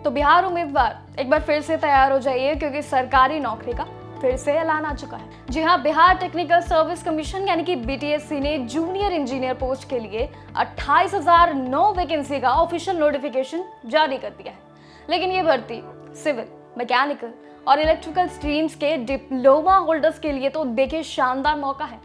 तो बिहार उम्मीदवार एक बार फिर से तैयार हो जाइए, क्योंकि सरकारी नौकरी का फिर से ऐलान आ चुका है। जी हाँ, बिहार टेक्निकल सर्विस कमीशन यानी कि बीटीएससी ने जूनियर इंजीनियर पोस्ट के लिए 28,009 वैकेंसी का ऑफिशियल नोटिफिकेशन जारी कर दिया है। लेकिन ये भर्ती सिविल, मैकेनिकल और इलेक्ट्रिकल स्ट्रीम्स के डिप्लोमा होल्डर्स के लिए तो देखिए शानदार मौका है।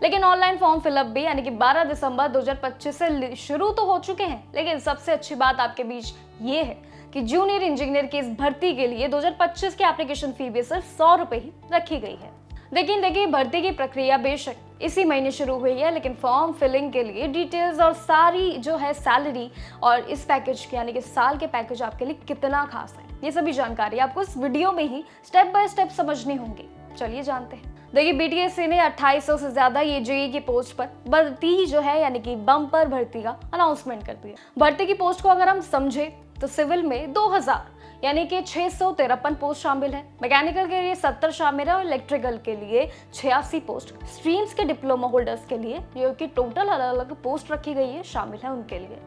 लेकिन ऑनलाइन फॉर्म फिलअप भी यानी कि 12 दिसंबर 2025 से शुरू तो हो चुके हैं। लेकिन सबसे अच्छी बात आपके बीच ये है कि जूनियर इंजीनियर की इस भर्ती के लिए 2025 की एप्लीकेशन फी भी सिर्फ 100 रुपए ही रखी गई है। देखिए भर्ती की प्रक्रिया बेशक इसी महीने शुरू हुई है, लेकिन फॉर्म फिलिंग के लिए डिटेल्स और सारी जो है सैलरी और इस पैकेज यानी कि साल के पैकेज आपके लिए कितना खास है, ये सभी जानकारी आपको इस वीडियो में ही स्टेप बाय स्टेप समझनी होंगी। चलिए जानते हैं। देखिए, बीटीएससी ने 2800 से ज्यादा ये जेईई की पोस्ट पर भर्ती जो है यानी कि बम्पर भर्ती का अनाउंसमेंट कर दिया। भर्ती की पोस्ट को अगर हम समझे तो सिविल में 2000 यानी कि 653 पोस्ट शामिल है, मैकेनिकल के लिए 70 शामिल है और इलेक्ट्रिकल के लिए 86 पोस्ट स्ट्रीम्स के डिप्लोमा होल्डर्स के लिए, जो कि टोटल अलग अलग पोस्ट रखी गई है, शामिल है उनके लिए।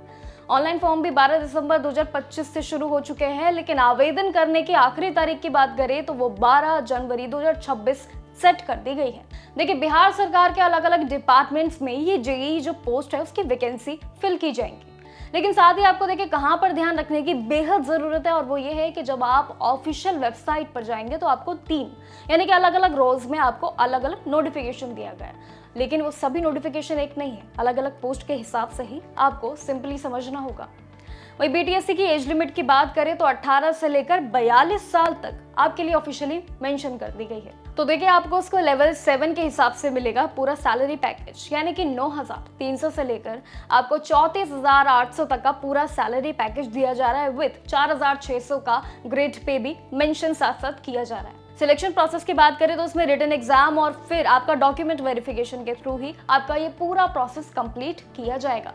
ऑनलाइन फॉर्म भी 12 दिसंबर 2025 से शुरू हो चुके हैं, लेकिन आवेदन करने की आखिरी तारीख की बात करें तो वो 12 जनवरी 2026 सेट कर दी गई है। देखिए, बिहार सरकार के अलग अलग डिपार्टमेंट्स में ये जेईई जो पोस्ट है उसकी वैकेंसी फिल की जाएंगी। लेकिन साथ ही आपको देखिए कहां पर ध्यान रखने की बेहद जरूरत है, और वो ये है कि जब आप ऑफिशियल वेबसाइट पर जाएंगे तो आपको 3 यानी कि अलग अलग रोज में आपको अलग अलग नोटिफिकेशन दिया गया है। लेकिन वो सभी नोटिफिकेशन एक नहीं है, अलग अलग पोस्ट के हिसाब से ही आपको सिंपली समझना होगा। वही बीटीएससी की एज लिमिट की बात करें तो 18 से लेकर 42 साल तक आपके लिए ऑफिशियली मेंशन कर दी गई है। तो देखिए, आपको उसको लेवल 7 के हिसाब से मिलेगा पूरा सैलरी पैकेज, यानी कि 9,300 से लेकर आपको 34,800 तक का पूरा सैलरी पैकेज दिया जा रहा है, विद 4,600 का ग्रेड पे भी मेंशन साथ साथ किया जा रहा है। सिलेक्शन प्रोसेस की बात करें तो उसमें रिटन एग्जाम और फिर आपका डॉक्यूमेंट वेरिफिकेशन के थ्रू ही आपका ये पूरा प्रोसेस कंप्लीट किया जाएगा।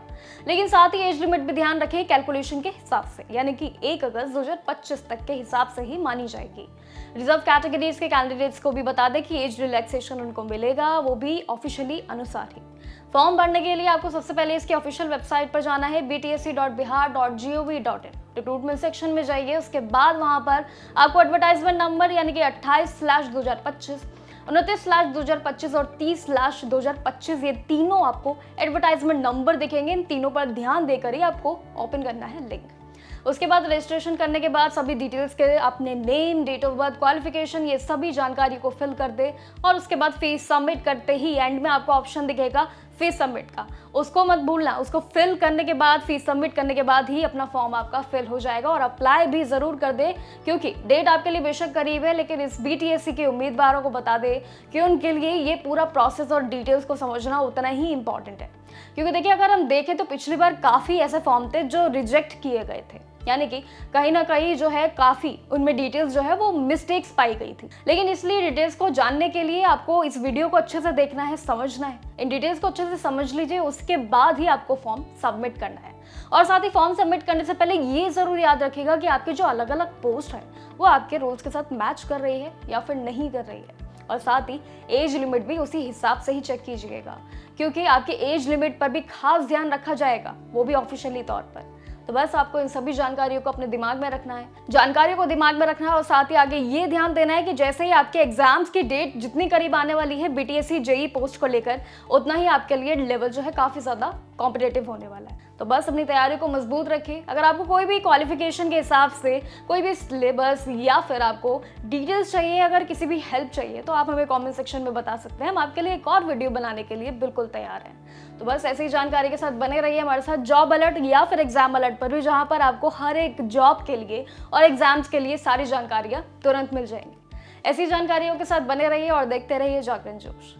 लेकिन साथ ही एज लिमिट भी ध्यान रखें कैलकुलेशन के हिसाब से, यानी कि 1 अगस्त 2025 तक के हिसाब से ही मानी जाएगी। रिजर्व कैटेगरीज के कैंडिडेट्स को भी बता दें कि एज रिलैक्सेशन उनको मिलेगा, वो भी ऑफिशियली अनुसार ही। फॉर्म भरने के लिए आपको सबसे पहले इसकी ऑफिशियल वेबसाइट पर जाना है btsc.bihar.gov.in। रिक्रूटमेंट सेक्शन में जाइए, उसके बाद वहां पर आपको एडवर्टाइजमेंट नंबर यानी कि 28/2025, 29/2025 और 30/2025 ये तीनों आपको एडवर्टाइजमेंट नंबर दिखेंगे। इन तीनों पर ध्यान देकर ही आपको ओपन करना है लिंक। उसके बाद रजिस्ट्रेशन करने के बाद सभी डिटेल्स के अपने name, date of birth, qualification, ये सभी जानकारी को फिल कर दे और उसके बाद फीस सबमिट करते ही एंड में आपको ऑप्शन दिखेगा फीस सबमिट का, उसको मत भूलना। उसको फिल करने के बाद, फीस सबमिट करने के बाद ही अपना फॉर्म आपका फिल हो जाएगा। और अप्लाई भी जरूर कर दे, क्योंकि डेट आपके लिए बेशक करीब है, लेकिन इस बीटीएससी के उम्मीदवारों को बता दे कि उनके लिए ये पूरा प्रोसेस और डिटेल्स को समझना उतना ही इंपॉर्टेंट है। क्योंकि देखिए, अगर हम देखें तो पिछली बार काफी ऐसे फॉर्म थे जो रिजेक्ट किए गए थे, यानी कि कहीं ना कहीं जो है काफी उनमें डिटेल्स जो है वो मिस्टेक्स पाई गई थी। लेकिन इसलिए डिटेल्स को जानने के लिए आपको इस वीडियो को अच्छे से देखना है, समझना है। इन डिटेल्स को अच्छे से समझ लीजिए, उसके बाद ही आपको फॉर्म सबमिट करना है। और साथ ही फॉर्म सबमिट करने से पहले ये जरूर याद रखिएगा कि आपकी जो अलग अलग पोस्ट है वो आपके रोल्स के साथ मैच कर रही है या फिर नहीं कर रही है। और साथ ही एज लिमिट भी उसी हिसाब से ही चेक कीजिएगा, क्योंकि आपके एज लिमिट पर भी खास ध्यान रखा जाएगा, वो भी ऑफिशियली तौर पर। तो बस आपको इन सभी जानकारियों को अपने दिमाग में रखना है, जानकारियों को दिमाग में रखना है, और साथ ही आगे ये ध्यान देना है कि जैसे ही आपके एग्जाम्स की डेट जितनी करीब आने वाली है बीटीएससी जेईई पोस्ट को लेकर, उतना ही आपके लिए लेवल जो है काफी ज्यादा कॉम्पिटेटिव होने वाला है। तो बस अपनी तैयारी को मजबूत रखिए। अगर आपको कोई भी क्वालिफिकेशन के हिसाब से कोई भी सिलेबस या फिर आपको डिटेल्स चाहिए, अगर किसी भी हेल्प चाहिए, तो आप हमें कमेंट सेक्शन में बता सकते हैं। हम आपके लिए एक और वीडियो बनाने के लिए बिल्कुल तैयार हैं। तो बस ऐसी ही जानकारी के साथ बने रहिए हमारे साथ जॉब अलर्ट या फिर एग्जाम अलर्ट पर भी, जहां पर आपको हर एक जॉब के लिए और एग्जाम्स के लिए सारी जानकारियां तुरंत मिल जाएंगी। ऐसी जानकारियों के साथ बने रहिए और देखते रहिए जागरण जोश।